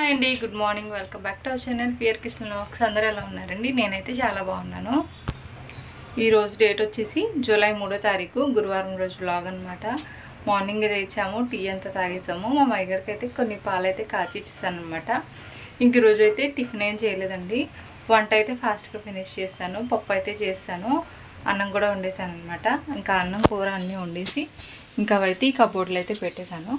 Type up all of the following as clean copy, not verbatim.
Hi అండి, good morning. Welcome back to our channel PR kitchen vlogs. అందరూ ఎలా ఉన్నారండి? నేనైతే చాలా బాగున్నాను. ఈరోజు డేట్ వచ్చేసి జూలై 3వ తారీఖు గురువారం రోజు వ్లాగ్ అనమాట. మార్నింగ్ తెచ్చాము, టీ అంతా తాగేసాము. మా మయ్యగారికి అయితే కొన్ని పాలు అయితే కాచి ఇచ్చేసాను అనమాట. ఇంక ఈరోజు అయితే టిఫిన్ ఏం చేయలేదండి. వంట అయితే ఫాస్ట్గా ఫినిష్ చేస్తాను. పప్పు అయితే చేస్తాను, అన్నం కూడా వండేసాను అనమాట. ఇంకా అన్నం కూర అన్నీ వండేసి ఇంకా అవైతే ఈ కబోర్డ్లో అయితే పెట్టేశాను.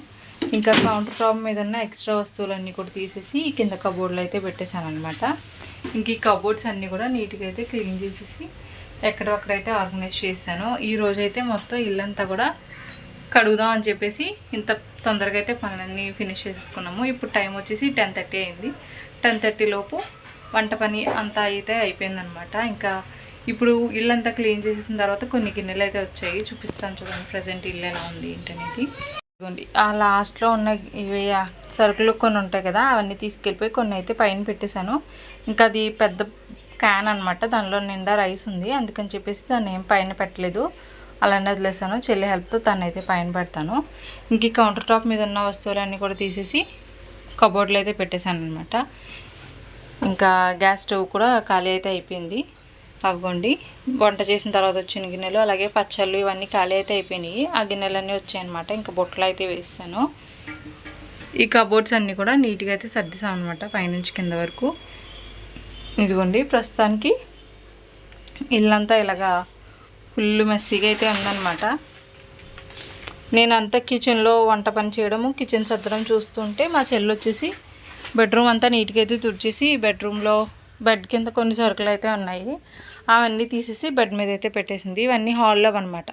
ఇంకా కౌంటర్ టాప్ మీద ఉన్న ఎక్స్ట్రా వస్తువులన్నీ కూడా తీసేసి కింద కబోర్డ్లో అయితే పెట్టేశాను అనమాట. ఇంక ఈ కబోర్డ్స్ అన్నీ కూడా నీట్గా అయితే క్లీన్ చేసేసి ఎక్కడొక్కడైతే ఆర్గనైజ్ చేశాను. ఈరోజు అయితే మొత్తం ఇల్లంతా కూడా కడుగుదాం అని చెప్పేసి ఇంత తొందరగా అయితే పనులన్నీ ఫినిష్ చేసేసుకున్నాము. ఇప్పుడు టైం వచ్చేసి 10:30 అయింది. 10:30 లోపు వంట పని అంతా అయితే అయిపోయిందనమాట. ఇంకా ఇప్పుడు ఇల్లంతా క్లీన్ చేసేసిన తర్వాత కొన్ని గిన్నెలు అయితే వచ్చాయి, చూపిస్తాను చూడండి. ప్రజెంట్ ఇల్లు ఎలా ఉంది ఏంటనేది. ఆ లాస్ట్లో ఉన్న ఇవి సరుకులు కొన్ని ఉంటాయి కదా, అవన్నీ తీసుకెళ్ళిపోయి కొన్ని అయితే పైన పెట్టేశాను. ఇంకా అది పెద్ద క్యాన్ అనమాట, దానిలో నిండా రైస్ ఉంది. అందుకని చెప్పేసి దాన్ని ఏం పైన పెట్టలేదు, అలానే వదిలేసాను. చెల్లి హెల్ప్తో తను అయితే పైన పెడతాను. ఇంక ఈ కౌంటర్ టాప్ మీద ఉన్న వస్తువులన్నీ కూడా తీసేసి కబోర్డ్లో అయితే పెట్టేశాను అనమాట. ఇంకా గ్యాస్ స్టవ్ కూడా ఖాళీ అయితే అయిపోయింది. అవ్వండి, వంట చేసిన తర్వాత వచ్చిన గిన్నెలు అలాగే పచ్చళ్ళు ఇవన్నీ ఖాళీ అయితే అయిపోయినాయి. ఆ గిన్నెలన్నీ వచ్చాయన్నమాట. ఇంకా బొట్టలు అయితే వేస్తాను. ఈ కబోర్డ్స్ అన్నీ కూడా నీట్గా అయితే సర్దిసాం అనమాట, పైనుంచి కింద వరకు. ఇదిగోండి, ప్రస్తుతానికి ఇల్లంతా ఇలాగా ఫుల్ మెస్సీగా అయితే ఉందన్నమాట. నేనంతా కిచెన్లో వంట పని చేయడము, కిచెన్ సర్దడం చూస్తుంటే మా చెల్లి వచ్చేసి బెడ్రూమ్ అంతా నీట్గా అయితే తుడిచేసి బెడ్రూమ్లో బెడ్ కింద కొన్ని సరుకులు అయితే ఉన్నాయి, అవన్నీ తీసేసి బెడ్ మీద అయితే పెట్టేసింది. ఇవన్నీ హాల్లో అనమాట.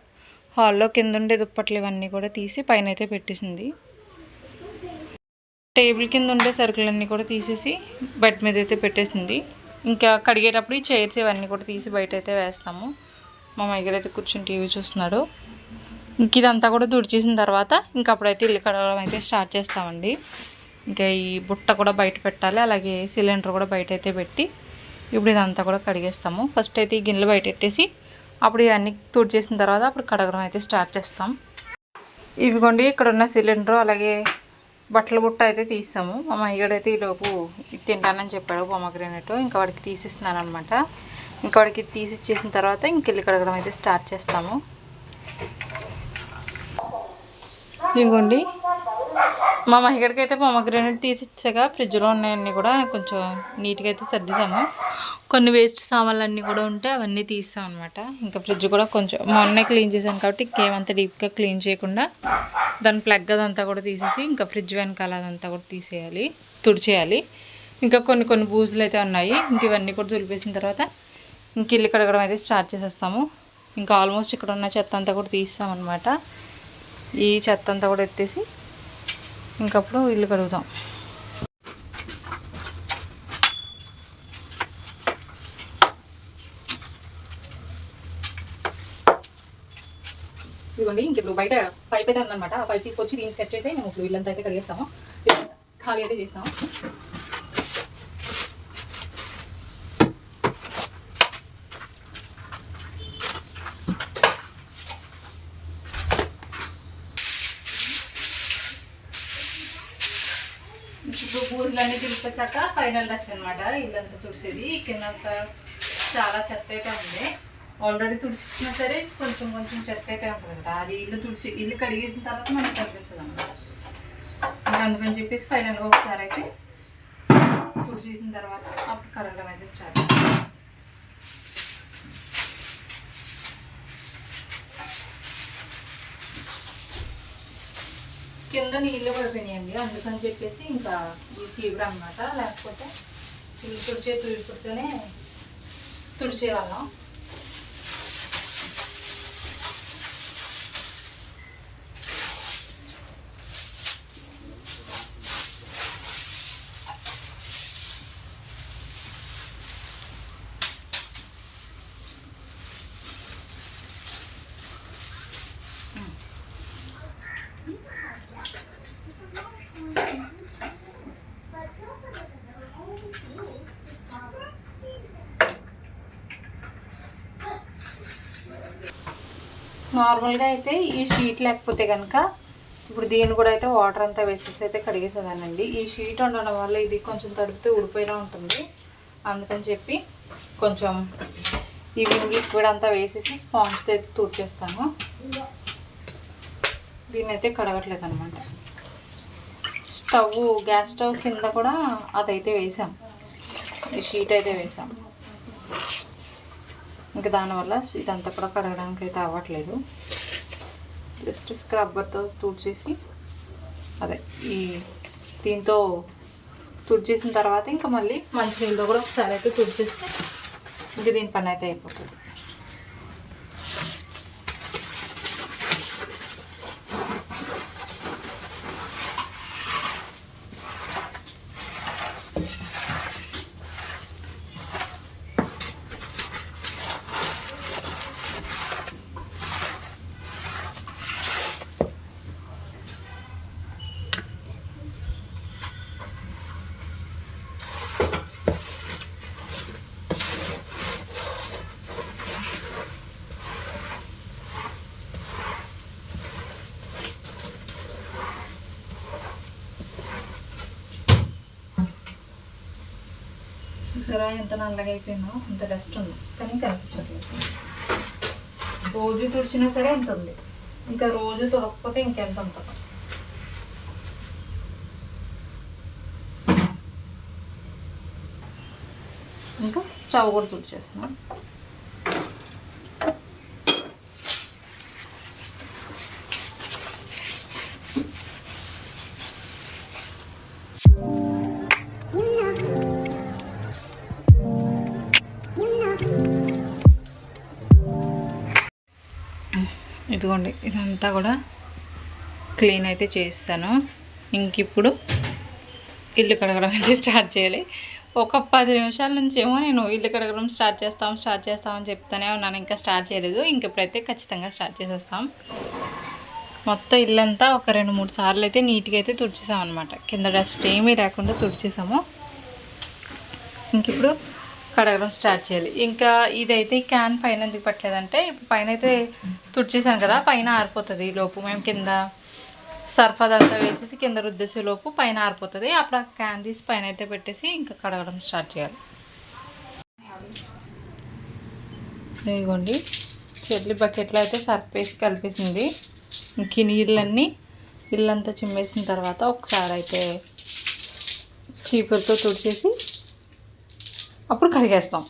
హాల్లో కింద ఉండే దుప్పట్లు ఇవన్నీ కూడా తీసి పైన అయితే పెట్టేసింది. టేబుల్ కింద ఉండే సరుకులన్నీ కూడా తీసేసి బెడ్ మీద అయితే పెట్టేసింది. ఇంకా కడిగేటప్పుడు ఈ చైర్స్ ఇవన్నీ కూడా తీసి బయట అయితే వేస్తాము. మా మయ్యగారు అయితే కూర్చొని టీవీ చూస్తున్నాడు. ఇంక ఇదంతా కూడా తుడిచేసిన తర్వాత ఇంకప్పుడైతే ఇల్లు కడగడం అయితే స్టార్ట్ చేస్తామండి. ఇంకా ఈ బుట్ట కూడా బయట పెట్టాలి, అలాగే సిలిండర్ కూడా బయట అయితే పెట్టి ఇప్పుడు ఇదంతా కూడా కడిగేస్తాము. ఫస్ట్ అయితే ఈ గిన్నెలు బయట పెట్టేసి అప్పుడు ఇవన్నీ తుడిచేసిన తర్వాత అప్పుడు కడగడం అయితే స్టార్ట్ చేస్తాం. ఇవిగోండి, ఇక్కడ ఉన్న సిలిండర్ అలాగే బట్టల బుట్ట అయితే తీస్తాము. మా మయ్యగాడైతే ఈలోపు తింటానని చెప్పాడు పొమగ్రానేట్. ఇంకా వాడికి తీసిస్తున్నాను అనమాట. ఇంకా వాడికి తీసిచ్చేసిన తర్వాత ఇంక ఇల్లు కడగడం అయితే స్టార్ట్ చేస్తాము. ఇవిగోండి, మా మహిగడికి అయితే పొమగ్రానేట్ తీసిచ్చాక ఫ్రిడ్జ్లో ఉన్నాయన్నీ కూడా కొంచెం నీట్గా అయితే సర్దిసాము. కొన్ని వేస్ట్ సామాన్లు కూడా ఉంటే అవన్నీ తీసాం అనమాట. ఇంకా ఫ్రిడ్జ్ కూడా కొంచెం మొన్నే క్లీన్ చేశాను కాబట్టి ఇంకేమంతా డీప్గా క్లీన్ చేయకుండా దాని ప్లగ్ అదంతా కూడా తీసేసి ఇంకా ఫ్రిడ్జ్ వెనకాల అదంతా కూడా తుడిచేయాలి. ఇంకా కొన్ని బూజులు అయితే ఉన్నాయి. ఇంక ఇవన్నీ కూడా తులిపేసిన తర్వాత ఇంక ఇల్లు కడగడం అయితే స్టార్ట్ చేసేస్తాము. ఇంకా ఆల్మోస్ట్ ఇక్కడ ఉన్న చెత్త అంతా కూడా తీస్తామన్నమాట. ఈ చెత్త అంతా కూడా ఎత్తేసి ఇంకప్పుడు ఇల్లు కడుగుతాం. ఇదిగోండి, ఇంక ఇప్పుడు బయట పైప్ అయితే ఉందన్నమాట. ఆ పైప్ తీసుకొచ్చి దీనికి సెట్ చేసి మేము ఇప్పుడు ఇల్లంతా అయితే కడిగేస్తాము, ఖాళీ అయితే చేస్తాము. ఇప్పుడు బూజులన్నీ తుడిపేసాక ఫైనల్ టచ్ అనమాట ఇల్లంతా తుడిసేది. కింద చాలా చెత్త అయితే ఉంది. ఆల్రెడీ తుడిచినా సరే కొంచెం చెత్త అయితే ఉంటుంది కదా, అది ఇల్లు కడిగేసిన తర్వాత మనకి కనిపిస్తుంది అన్నమాట. ఇంకా అందుకని చెప్పేసి ఫైనల్గా ఒకసారి అయితే తుడిచేసిన తర్వాత అప్పుడు కడగడం అయితే స్టార్ట్. కింద నీళ్ళు పడిపోయినాయండి, అందుకని చెప్పేసి ఇంకా ఈ చీపురు అనమాట. లేకపోతే ఇల్లు తుడితేనే తుడిచేవాళ్ళం. నార్మల్గా అయితే ఈ షీట్ లేకపోతే కనుక ఇప్పుడు దీన్ని కూడా అయితే వాటర్ అంతా వేసేసి అయితే కడిగేసేదానండి. ఈ షీట్ ఉండడం వల్ల ఇది కొంచెం తడిపితే ఉడిపోయినా ఉంటుంది. అందుకని చెప్పి కొంచెం ఈ లిక్విడ్ అంతా వేసేసి స్పాంజ్తో అయితే తుడిచేస్తాను. దీన్ని అయితే కడగట్లేదు అనమాట. గ్యాస్ స్టవ్ కింద కూడా అదైతే వేసాం, ఈ షీట్ అయితే వేసాం. ఇంకా దానివల్ల ఇదంతా కూడా కడగడానికి అయితే అవ్వట్లేదు. జస్ట్ స్క్రబ్బర్తో తుడిచేసి ఈ దీంతో తుడిచేసిన తర్వాత ఇంకా మళ్ళీ మంచినీళ్ళతో కూడా ఒకసారి అయితే తుడిచేస్తే ఇంకా దీని పని అయితే అయిపోతుంది. చూసారా ఎంత నల్లగా అయిపోయిందో, ఎంత డస్ట్ ఉందో, కానీ కనిపించట్లేదు. రోజు తుడిచినా సరే ఎంత ఉంది, ఇంకా రోజు తుడకపోతే ఇంకెంత ఉంటుందో. ఇంకా స్టవ్ కూడా తుడిచేస్తున్నాం. ఇదిగోండి, ఇదంతా కూడా క్లీన్ అయితే చేస్తాను. ఇంక ఇప్పుడు ఇల్లు కడగడం అయితే స్టార్ట్ చేయాలి. ఒక 10 నిమిషాల నుంచి ఏమో నేను ఇల్లు కడగడం స్టార్ట్ చేస్తామని చెప్తానే ఉన్నాను, ఇంకా స్టార్ట్ చేయలేదు. ఇంక ఇప్పుడైతే ఖచ్చితంగా స్టార్ట్ చేసేస్తాం. మొత్తం ఇల్లంతా ఒక 2-3 సార్లు అయితే నీట్గా అయితే తుడిచేసాం అనమాట. కింద డస్ట్ ఏమీ లేకుండా తుడిచేసాము. ఇంక ఇప్పుడు కడగడం స్టార్ట్ చేయాలి. ఇంకా ఇదైతే ఈ క్యాన్ పైన ఎందుకు పట్టలేదంటే, ఇప్పుడు పైన అయితే తుడిచేసాను కదా, పైన ఆరిపోతుంది. లోపు మేము కింద సర్ఫ్ అదంతా వేసేసి కింద రుద్దేసే లోపు పైన ఆరిపోతుంది. అప్పుడు ఆ క్యాన్ తీసి పైన అయితే పెట్టేసి ఇంకా కడగడం స్టార్ట్ చేయాలి. ఇదిగోండి, చెల్లి బకెట్లో అయితే సర్ఫ్ వేసి కలిపేసింది. ఇంక నీళ్ళన్నీ ఇల్లంతా చిమ్మేసిన తర్వాత ఒకసారి అయితే చీపురుతో తుడిచేసి అప్పుడు కడిగేస్తాం.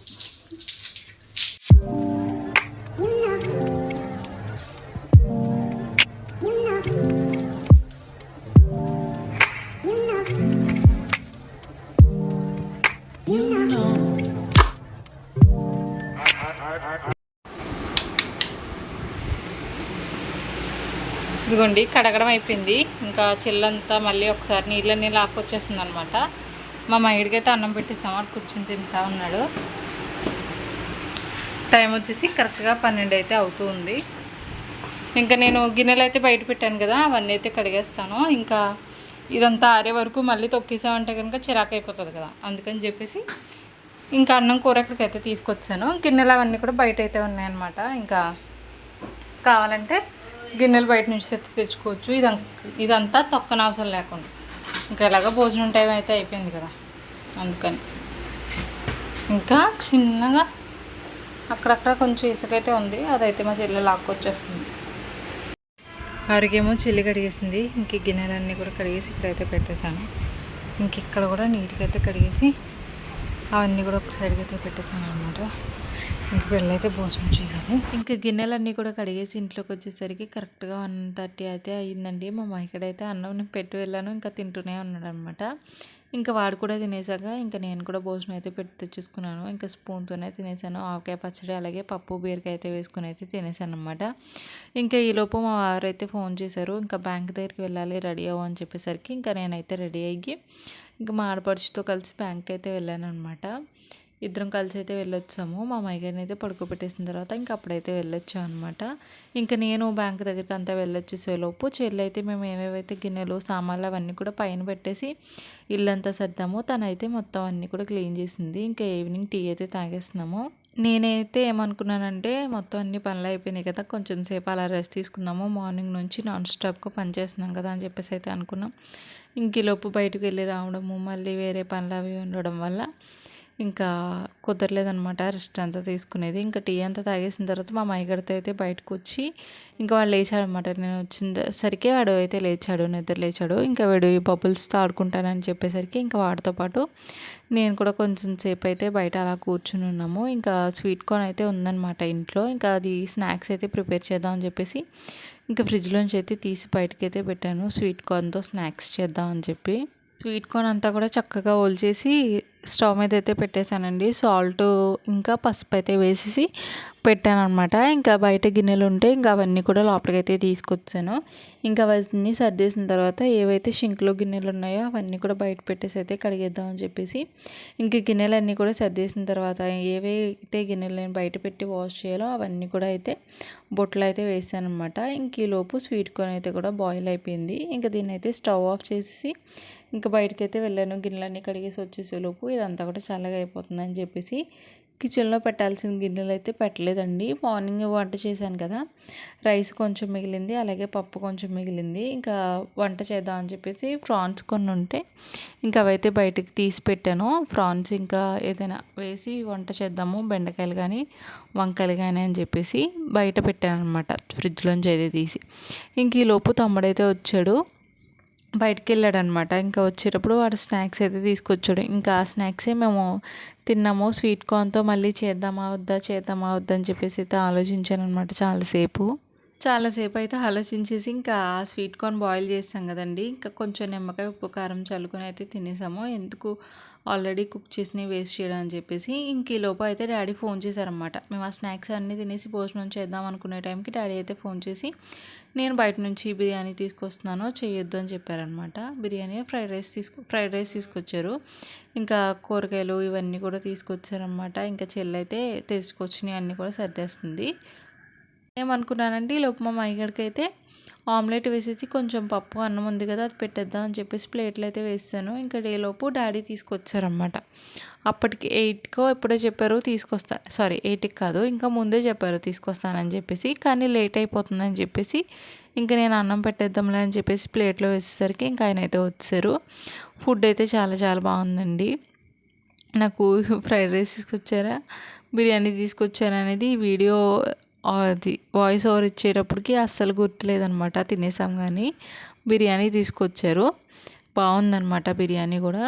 ఇదిగోండి, కడగడం అయిపోయింది. ఇంకా చెల్లంతా మళ్ళీ ఒకసారి నీళ్ళన్నీ లాక్కొచ్చేస్తుంది అనమాట. మా మైడికి అయితే అన్నం పెట్టేసాం, వాడు కూర్చొని తింటా ఉన్నాడు. టైం వచ్చేసి కరెక్ట్గా 12 అయితే అవుతుంది. ఇంకా నేను గిన్నెలు అయితే బయట పెట్టాను కదా, అవన్నీ అయితే కడిగేస్తాను. ఇంకా ఇదంతా ఆరే వరకు మళ్ళీ తొక్కేసామంటే కనుక చిరాకు అయిపోతుంది కదా, అందుకని చెప్పేసి ఇంకా అన్నం కూర ఎక్కడికైతే తీసుకొచ్చాను. గిన్నెలు అవన్నీ కూడా బయట అయితే ఉన్నాయన్నమాట. ఇంకా కావాలంటే గిన్నెలు బయట నుంచి తెచ్చుకోవచ్చు. ఇదంతా తొక్కన అవసరం లేకుండా. ఇంకా ఎలాగో భోజనం టైం అయితే అయిపోయింది కదా, అందుకని ఇంకా చిన్నగా అక్కడక్కడ కొంచెం ఇసుకైతే ఉంది, అదైతే మా చెల్లి లాక్కొచ్చేస్తుంది. అరిగేమో చెల్లి కడిగేసింది. ఇంక గిన్నెలన్నీ కూడా కడిగేసి ఇక్కడైతే పెట్టేశాను. ఇంక ఇక్కడ కూడా నీట్గా అయితే కడిగేసి అవన్నీ కూడా ఒక సైడ్కి అయితే పెట్టేశాను అనమాట. ఇంక వెళ్ళైతే భోజనం చేయాలి. ఇంకా గిన్నెలన్నీ కూడా కడిగేసి ఇంట్లోకి వచ్చేసరికి కరెక్ట్గా 1:30 అయితే అయ్యిందండి. మా మైకడైతే అన్నం పెట్టి వెళ్ళాను, ఇంకా తింటూనే ఉన్నాడు అనమాట. ఇంకా వాడు కూడా తినేసాక ఇంకా నేను కూడా భోజనం అయితే పెట్టి తెచ్చేసుకున్నాను. ఇంకా స్పూన్తోనే తినేసాను. ఆవకాయ పచ్చడి అలాగే పప్పు బీరకాయ అయితే వేసుకుని అయితే తినేసాను అనమాట. ఇంకా ఈలోపు మా వారైతే ఫోన్ చేశారు, ఇంకా బ్యాంక్ దగ్గరికి వెళ్ళాలి రెడీ అవ్వు అని చెప్పేసరికి ఇంకా నేనైతే రెడీ అయ్యి ఇంకా మా ఆడపడుచుతో కలిసి బ్యాంక్కి అయితే వెళ్ళాను అనమాట. ఇద్దరం కలిసి అయితే వెళ్ళొచ్చాము. మా మైగారిని అయితే పడుకోబెట్టేసిన తర్వాత ఇంకా అప్పుడైతే వెళ్ళొచ్చాం అనమాట. ఇంకా నేను బ్యాంక్ దగ్గరికి అంతా వెళ్ళొచ్చేసేలోపు చెల్లి అయితే మేము ఏమేవైతే గిన్నెలు సామాన్లు అవన్నీ కూడా పైన పెట్టేసి ఇల్లంతా సర్దాము. తనైతే మొత్తం అన్నీ కూడా క్లీన్ చేసింది. ఇంకా ఈవినింగ్ టీ అయితే తాగేస్తున్నాము. నేనైతే ఏమనుకున్నానంటే మొత్తం అన్ని పనులు అయిపోయినాయి కదా, కొంచెం సేపు అలా రెస్ట్ తీసుకుందాము, మార్నింగ్ నుంచి నాన్ స్టాప్గా పని చేస్తున్నాం కదా అని చెప్పేసి అయితే అనుకున్నాం. ఇంకీలోపు బయటకు వెళ్ళి రావడము, మళ్ళీ వేరే పనులు అవి ఉండడం వల్ల ఇంకా కుదరలేదనమాట రెస్ట్ అంతా తీసుకునేది. ఇంకా టీ అంతా తాగేసిన తర్వాత మా మైగడితో అయితే బయటకు వచ్చి ఇంకా వాడు లేచాడనమాట. నేను వచ్చిన సరికి వాడు అయితే లేచాడు, నిద్ర లేచాడు. ఇంకా వాడు ఈ బబుల్స్తో ఆడుకుంటానని చెప్పేసరికి ఇంకా వాడితో పాటు నేను కూడా కొంచెం సేపు అయితే బయట అలా కూర్చుని ఉన్నాము. ఇంకా స్వీట్ కార్న్ అయితే ఉందన్నమాట ఇంట్లో. ఇంకా అది స్నాక్స్ అయితే ప్రిపేర్ చేద్దామని చెప్పేసి ఇంకా ఫ్రిడ్జ్లోంచి అయితే తీసి బయటకైతే పెట్టాను, స్వీట్ కార్న్తో స్నాక్స్ చేద్దామని చెప్పి. స్వీట్ కార్న్ అంతా కూడా చక్కగా ఒలిచేసి స్టవ్ మీద అయితే పెట్టేశానండి. సాల్ట్ ఇంకా పసుపు అయితే వేసేసి పెట్టాను అనమాట. ఇంకా బయట గిన్నెలు ఉంటే ఇంకా అవన్నీ కూడా లోపలికి అయితే తీసుకొచ్చాను. ఇంకా అవన్నీ సర్దేసిన తర్వాత ఏవైతే షింక్లో గిన్నెలు ఉన్నాయో అవన్నీ కూడా బయట పెట్టేసి అయితే కడిగేద్దామని చెప్పేసి ఇంక గిన్నెలన్నీ కూడా సర్దేసిన తర్వాత ఏవైతే గిన్నెలు నేను బయట పెట్టి వాష్ చేయాలో అవన్నీ కూడా అయితే బొట్లు అయితే వేసాను అనమాట. ఇంక ఈలోపు స్వీట్ కార్న్ అయితే కూడా బాయిల్ అయిపోయింది. ఇంకా దీన్ని అయితే స్టవ్ ఆఫ్ చేసి ఇంకా బయటకైతే వెళ్ళాను. గిన్నెలన్నీ కడిగేసి వచ్చేసేలోపు ఇదంతా కూడా చల్లగా అయిపోతుందని చెప్పేసి కిచెన్లో పెట్టాల్సిన గిన్నెలు అయితే పెట్టలేదండి. మార్నింగ్ వంట చేశాను కదా, రైస్ కొంచెం మిగిలింది, అలాగే పప్పు కొంచెం మిగిలింది. ఇంకా వంట చేద్దాం అని చెప్పేసి ప్రాన్స్ కొన్ని ఉంటే ఇంకా అవైతే బయటకు తీసి పెట్టాను. ప్రాన్స్ ఇంకా ఏదైనా వేసి వంట చేద్దాము, బెండకాయలు కానీ వంకాయలు కానీ అని చెప్పేసి బయట పెట్టాను అనమాట, ఫ్రిడ్జ్లోంచి అయితే తీసి. ఇంక ఈలోపు తమ్ముడైతే వచ్చాడు, బయటికి వెళ్ళాడనమాట. ఇంకా వచ్చేటప్పుడు వాడు స్నాక్స్ అయితే తీసుకొచ్చాడు. ఇంకా ఆ స్నాక్సే మేము తిన్నాము. స్వీట్ కార్న్తో మళ్ళీ చేద్దామా వద్దా అని చెప్పేసి అయితే ఆలోచించాను అనమాట చాలాసేపు అయితే ఆలోచించేసి ఇంకా స్వీట్ కార్న్ బాయిల్ చేస్తాం కదండి, ఇంకా కొంచెం నిమ్మకాయ ఉప్పు కారం చల్లుకొని అయితే తినేసాము. ఎందుకు ఆల్రెడీ కుక్ చేసినవి వేస్ట్ చేయడం అని చెప్పేసి. ఇంక ఈ లోపు అయితే డాడీ ఫోన్ చేశారనమాట. మేము ఆ స్నాక్స్ అన్నీ తినేసి భోజనం చేద్దాం అనుకునే టైంకి డాడీ అయితే ఫోన్ చేసి నేను బయట నుంచి బిర్యానీ తీసుకొస్తున్నాను, చేయొద్దు అని చెప్పారనమాట. బిర్యానీ ఫ్రైడ్ రైస్ తీసుకొచ్చారు. ఇంకా కూరగాయలు ఇవన్నీ కూడా తీసుకొచ్చారనమాట. ఇంకా చెల్లైతే తీసుకొచ్చినవి అన్నీ కూడా సర్దేస్తుంది. ఏమనుకున్నానంటే ఈలోపు మా అయ్యగారికి అయితే ఆమ్లెట్ వేసేసి కొంచెం పప్పు అన్నం ఉంది కదా అది పెట్టేద్దాం అని చెప్పేసి ప్లేట్లు అయితే వేసాను. ఇంకా డేలోపు డాడీ తీసుకొచ్చారనమాట. అప్పటికి 8కో ఎప్పుడో చెప్పారు తీసుకొస్తా, సారీ 8కి కాదు ఇంకా ముందే చెప్పారు తీసుకొస్తానని చెప్పేసి. కానీ లేట్ అయిపోతుందని చెప్పేసి ఇంకా నేను అన్నం పెట్టేద్దాంలే అని చెప్పేసి ప్లేట్లో వేసేసరికి ఇంకా ఆయన అయితే వచ్చారు. ఫుడ్ అయితే చాలా చాలా బాగుందండి. నాకు ఫ్రైడ్ రైస్ తీసుకొచ్చారా, బిర్యానీ తీసుకొచ్చారా అనేది వీడియో అది వాయిస్ ఓవర్ ఇచ్చేటప్పటికి అస్సలు గుర్తులేదనమాట. తినేసాం కానీ బిర్యానీ తీసుకొచ్చారు, బాగుందనమాట బిర్యానీ కూడా.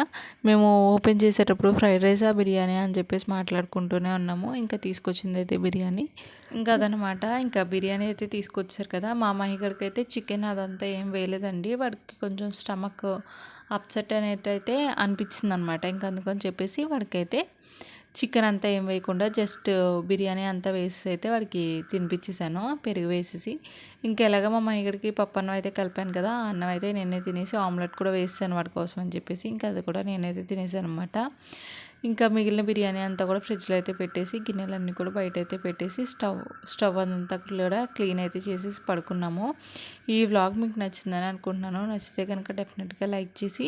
మేము ఓపెన్ చేసేటప్పుడు ఫ్రైడ్ రైసా బిర్యానీ అని చెప్పేసి మాట్లాడుకుంటూనే ఉన్నాము. ఇంకా తీసుకొచ్చింది అయితే బిర్యానీ. ఇంకా అదనమాట, ఇంకా బిర్యానీ అయితే తీసుకొచ్చారు కదా. మా మహిగడికి అయితే చికెన్ అదంతా ఏం వేయలేదండి, వాడికి కొంచెం స్టమక్ అప్సెట్ అనేది అయితే అనిపించింది అనమాట. ఇంకా అందుకని చెప్పేసి వాడికైతే చికెన్ అంతా ఏం వేయకుండా జస్ట్ బిర్యానీ అంతా వేసి అయితే వాడికి తినిపించేసాను, పెరుగు వేసేసి. ఇంకా ఎలాగ మా అమ్మగారికి పప్పు అన్నం అయితే కలిపాను కదా, ఆ అన్నం అయితే నేనే తినేసి ఆమ్లెట్ కూడా వేసాను వాడి కోసం అని చెప్పేసి. ఇంకా అది కూడా నేనైతే తినేసాను అనమాట. ఇంకా మిగిలిన బిర్యానీ అంతా కూడా ఫ్రిడ్జ్లో అయితే పెట్టేసి గిన్నెలన్నీ కూడా బయట అయితే పెట్టేసి స్టవ్ అంతా కూడా క్లీన్ అయితే చేసేసి పడుకున్నాము. ఈ వ్లాగ్ మీకు నచ్చిందని అనుకుంటున్నాను. నచ్చితే కనుక డెఫినెట్గా లైక్ చేసి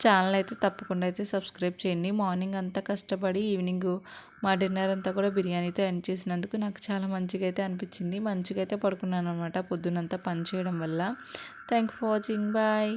ఛానల్ అయితే తప్పకుండా అయితే సబ్స్క్రైబ్ చేయండి. మార్నింగ్ అంతా కష్టపడి ఈవినింగ్ మా డిన్నర్ అంతా కూడా బిర్యానీతో ఎండ్ చేసినందుకు నాకు చాలా మంచిగా అయితే అనిపించింది. మంచిగా అయితే పడుకున్నాను అనమాట పొద్దునంతా పని చేయడం వల్ల. Thank for watching, bye.